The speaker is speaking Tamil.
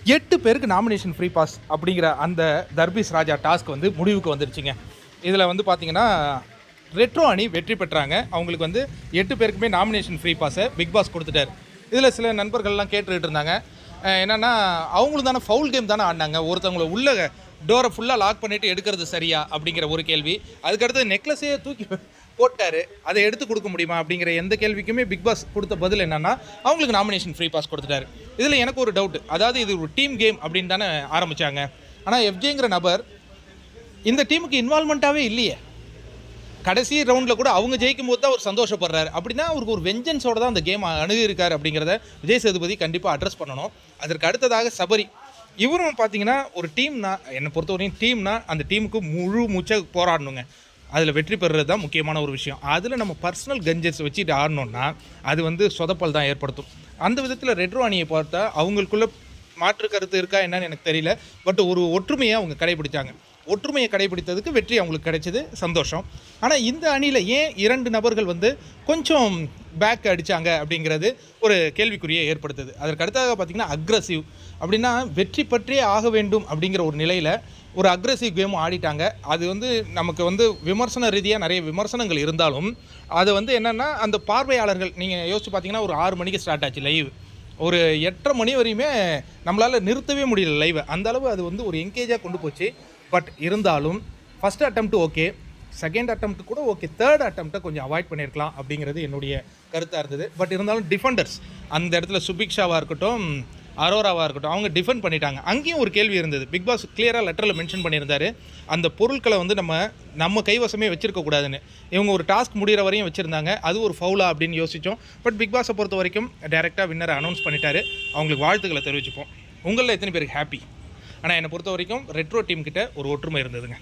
8 பேருக்கு நாமினேஷன் ஃப்ரீ பாஸ் அப்படிங்கிற அந்த தர்பீஸ் ராஜா டாஸ்க் வந்து முடிவுக்கு வந்துருச்சுங்க. இதில் வந்து பார்த்தீங்கன்னா ரெட்ரோ அணி வெற்றி பெற்றாங்க. அவங்களுக்கு வந்து 8 பேருக்குமே நாமினேஷன் ஃப்ரீ பாஸை பிக் பாஸ் கொடுத்துட்டார். இதில் சில நண்பர்கள்லாம் கேட்டுக்கிட்டு இருந்தாங்க, என்னென்னா அவங்களும் தானே ஃபவுல் கேம் தானே ஆடினாங்க, ஒருத்தவங்களை உள்ள டோரை ஃபுல்லாக லாக் பண்ணிவிட்டு எடுக்கிறது சரியா அப்படிங்கிற ஒரு கேள்வி. அதுக்கடுத்து நெக்லஸே தூக்கி போட்டார், அதை எடுத்து கொடுக்க முடியுமா அப்படிங்கிற எந்த கேள்விக்குமே பிக் பாஸ் கொடுத்த பதில் என்னென்னா அவங்களுக்கு நாமினேஷன் ஃப்ரீ பாஸ் கொடுத்துட்டாரு. இதில் எனக்கு ஒரு டவுட், அதாவது இது ஒரு டீம் கேம் அப்படின்னு தானே ஆரம்பித்தாங்க. ஆனால் எஃப்ஜேங்கிற நபர் இந்த டீமுக்கு இன்வால்மெண்ட்டாகவே இல்லையே. கடைசி ரவுண்டில் கூட அவங்க ஜெயிக்கும் போது தான் அவர் சந்தோஷப்படுறாரு. அப்படின்னா அவருக்கு ஒரு வெஞ்சன்ஸோட தான் அந்த கேம் அணுகிருக்கார் அப்படிங்கிறத விஜய் சேதுபதி கண்டிப்பாக அட்ரஸ் பண்ணணும். அதற்கு அடுத்ததாக சபரி, இவரும் பார்த்தீங்கன்னா ஒரு டீம்னா, என்னை பொறுத்தவரையும் டீம்னா அந்த டீமுக்கு முழு மூச்சாக போராடணுங்க. அதில் வெற்றி பெறுறது தான் முக்கியமான ஒரு விஷயம். அதில் நம்ம பர்சனல் கஞ்சஸ் வச்சுட்டு ஆடணுன்னா அது வந்து சொதப்பல் தான் ஏற்படுத்தும். அந்த விதத்தில் ரெட்ரோ அணியை பார்த்தா அவங்களுக்குள்ள மாற்று கருத்து இருக்கா என்னன்னு எனக்கு தெரியல. பட் ஒரு ஒற்றுமையை அவங்க கடைபிடித்தாங்க. ஒற்றுமையை கடைபிடித்ததுக்கு வெற்றி அவங்களுக்கு கிடைச்சது, சந்தோஷம். ஆனால் இந்த அணியில் ஏன் 2 நபர்கள் வந்து கொஞ்சம் பேக் அடித்தாங்க அப்படிங்கிறது ஒரு கேள்விக்குறியை ஏற்படுத்துது. அதற்கு அடுத்ததாக பார்த்திங்கன்னா அக்ரஸிவ் அப்படின்னா வெற்றி பற்றியே ஆக வேண்டும் அப்படிங்கிற ஒரு நிலையில் ஒரு அக்ரஸிவ் கேமும் ஆடிட்டாங்க. அது வந்து நமக்கு வந்து விமர்சன ரீதியாக நிறைய விமர்சனங்கள் இருந்தாலும் அது வந்து என்னென்னா அந்த பார்வையாளர்கள், நீங்கள் யோசிச்சு பார்த்தீங்கன்னா ஒரு 6 மணிக்கு ஸ்டார்ட் ஆச்சு லைவ், ஒரு 8:30 மணி வரையுமே நம்மளால் நிறுத்தவே முடியல லைவை. அந்த அளவு அது வந்து ஒரு என்கேஜாக கொண்டு போச்சு. பட் இருந்தாலும் first attempt okay, second attempt கூட ஓகே, தேர்ட் அட்டெம்ப்ட்டை கொஞ்சம் அவாய்ட் பண்ணியிருக்கலாம் அப்படிங்கிறது என்னுடைய கருத்தாக இருந்தது. பட் இருந்தாலும் டிஃபெண்டர்ஸ் அந்த இடத்துல சுபிக்ஷாவாக இருக்கட்டும், அரோராவாக இருக்கட்டும், அவங்க டிஃபெண்ட் பண்ணிட்டாங்க. அங்கேயும் ஒரு கேள்வி இருந்தது. பிக் பாஸ் கிளியராக லெட்டரில் மென்ஷன் பண்ணியிருந்தாரு, அந்த பொருட்களை வந்து நம்ம கைவசமே வச்சிருக்கக்கூடாதுன்னு. இவங்க ஒரு டாஸ்க் முடிகிற வரையும் வச்சுருந்தாங்க, அது ஒரு ஃபவுலா அப்படின்னு யோசித்தோம். பட் பிக் பாஸை பொறுத்த வரைக்கும் டைரெக்டாக வின்னரை அனௌன்ஸ் பண்ணிட்டாரு. அவங்களுக்கு வாழ்த்துக்களை தெரிவிச்சுப்போம். உங்களில் எத்தனை பேருக்கு ஹாப்பி? ஆனால் என்னை பொறுத்த வரைக்கும் ரெட்ரோ டீம் கிட்ட ஒரு ஒற்றுமை இருந்ததுங்க.